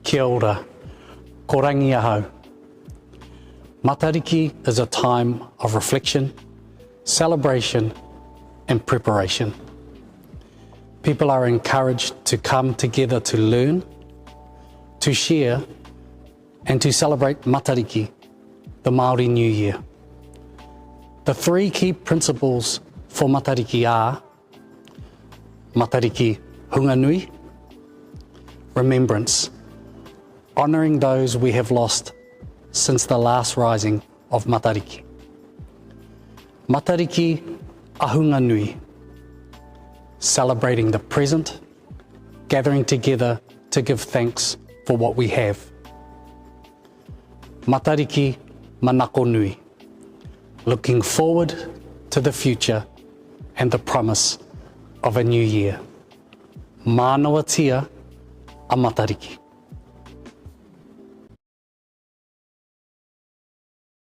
Kia ora, ko rangi ahau. Matariki is a time of reflection, celebration and preparation. People are encouraged to come together to learn, to share and to celebrate Matariki, the Māori New Year. The three key principles for Matariki are Matariki Hunganui, remembrance, honouring those we have lost since the last rising of Matariki. Matariki Ahunganui, celebrating the present, gathering together to give thanks for what we have. Matariki Manakonui, looking forward to the future and the promise of a new year. Mānawa tia a Matariki.